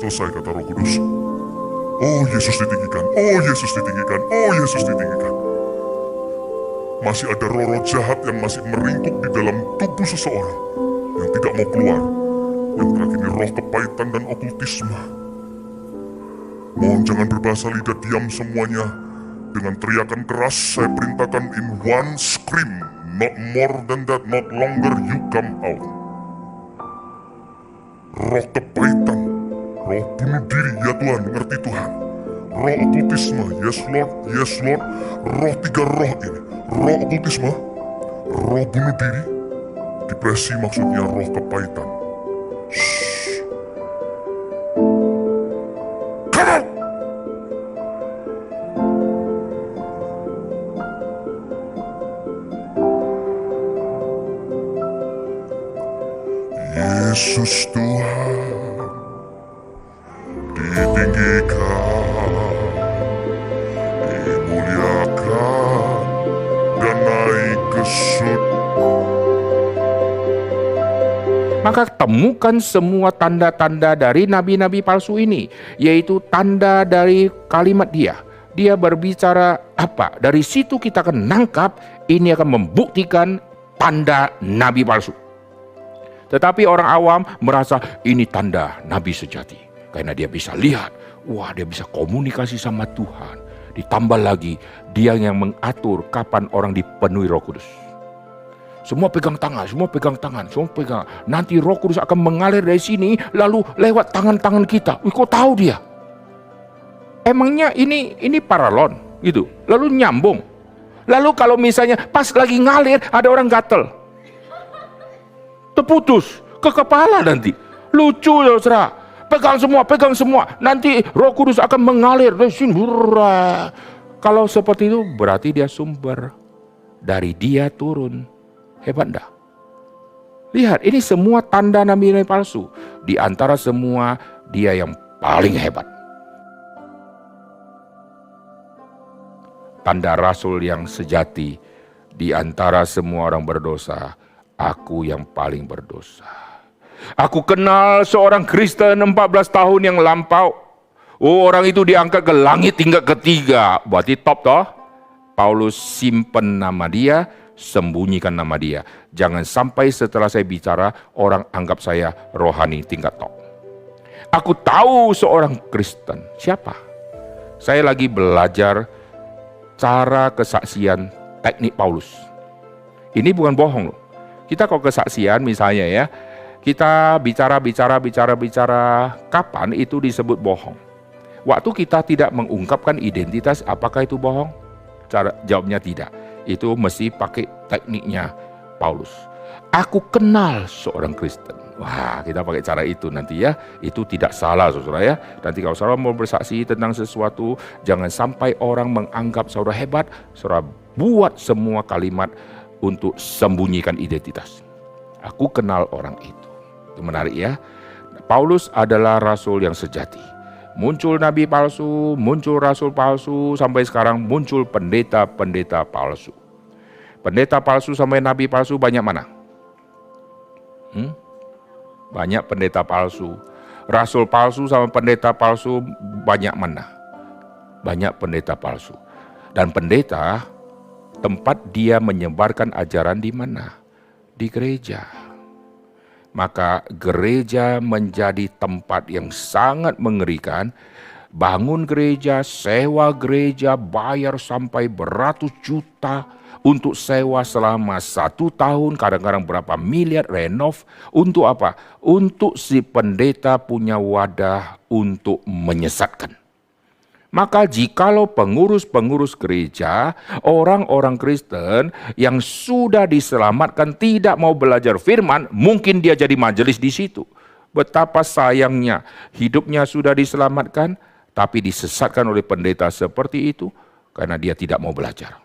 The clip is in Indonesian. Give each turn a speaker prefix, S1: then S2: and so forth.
S1: Selesai, kata Roh Kudus. Oh, Yesus ditinggikan, oh Yesus ditinggikan, oh Yesus ditinggikan. Masih ada roh-roh jahat yang masih meringkuk di dalam tubuh seseorang yang tidak mau keluar. Yang terakhir ini roh kepahitan dan okultisme. Mohon jangan berbahasa lidah, diam semuanya. Dengan teriakan keras saya perintahkan in one scream, not more than that, not longer, you come out. Roh kepahitan, roh bunuh diri, ya Tuhan, ngerti Tuhan. Roh okultisme, yes Lord, yes Lord. Roh tiga roh ini, roh okultisme, roh bunuh diri, depresi maksudnya roh kepahitan. Shh. Come out! Yesus Tuhan ditinggikan, dimuliakan, dan naik ke surga.
S2: Maka temukan semua tanda-tanda dari nabi-nabi palsu ini, yaitu tanda dari kalimat dia. Dia berbicara apa? Dari situ kita akan nangkap, ini akan membuktikan tanda nabi palsu. Tetapi orang awam merasa ini tanda nabi sejati. Karena dia bisa lihat, wah dia bisa komunikasi sama Tuhan. Ditambah lagi, dia yang mengatur kapan orang dipenuhi Roh Kudus. Semua pegang tangan, semua pegang tangan, semua pegang. Nanti Roh Kudus akan mengalir dari sini, lalu lewat tangan-tangan kita. Wih, kok tahu dia? Emangnya ini paralon gitu. Lalu nyambung. Lalu kalau misalnya pas lagi ngalir ada orang gatel, terputus ke kepala nanti. Lucu ya saudara. Pegang semua. Nanti Roh Kudus akan mengalir dari sini. Hurra. Kalau seperti itu berarti dia sumber. Dari dia turun. Hebat enggak? Lihat, ini semua tanda nabi-nabi palsu. Di antara semua, dia yang paling hebat. Tanda rasul yang sejati. Di antara semua orang berdosa, aku yang paling berdosa. Aku kenal seorang Kristen 14 tahun yang lampau. Oh, orang itu diangkat ke langit tingkat ketiga. Berarti top toh. Paulus simpen nama dia, sembunyikan nama dia. Jangan sampai setelah saya bicara, orang anggap saya rohani tingkat top. Aku tahu seorang Kristen. Siapa? Saya lagi belajar cara kesaksian teknik Paulus. Ini bukan bohong loh. Kita kalau kesaksian misalnya ya, kita bicara, kapan itu disebut bohong? Waktu kita tidak mengungkapkan identitas, apakah itu bohong? Jawabnya tidak. Itu mesti pakai tekniknya Paulus. Aku kenal seorang Kristen. Wah, kita pakai cara itu nanti ya. Itu tidak salah saudara ya. Nanti kalau saudara mau bersaksi tentang sesuatu, jangan sampai orang menganggap saudara hebat. Saudara buat semua kalimat untuk sembunyikan identitas. Aku kenal orang itu. Itu menarik ya. Paulus adalah rasul yang sejati. Muncul nabi palsu, muncul rasul palsu, sampai sekarang muncul pendeta-pendeta palsu. Pendeta palsu sampai nabi palsu banyak mana? Banyak pendeta palsu. Rasul palsu sama pendeta palsu banyak mana? Banyak pendeta palsu. Dan pendeta, tempat dia menyebarkan ajaran di mana? Di gereja. Maka gereja menjadi tempat yang sangat mengerikan. Bangun gereja, sewa gereja, bayar sampai beratus juta untuk sewa selama 1 tahun, kadang-kadang berapa miliar, renov. Untuk apa? Untuk si pendeta punya wadah untuk menyesatkan. Maka jikalau pengurus-pengurus gereja, orang-orang Kristen yang sudah diselamatkan tidak mau belajar firman, mungkin dia jadi majelis di situ. Betapa sayangnya hidupnya sudah diselamatkan, tapi disesatkan oleh pendeta seperti itu karena dia tidak mau belajar.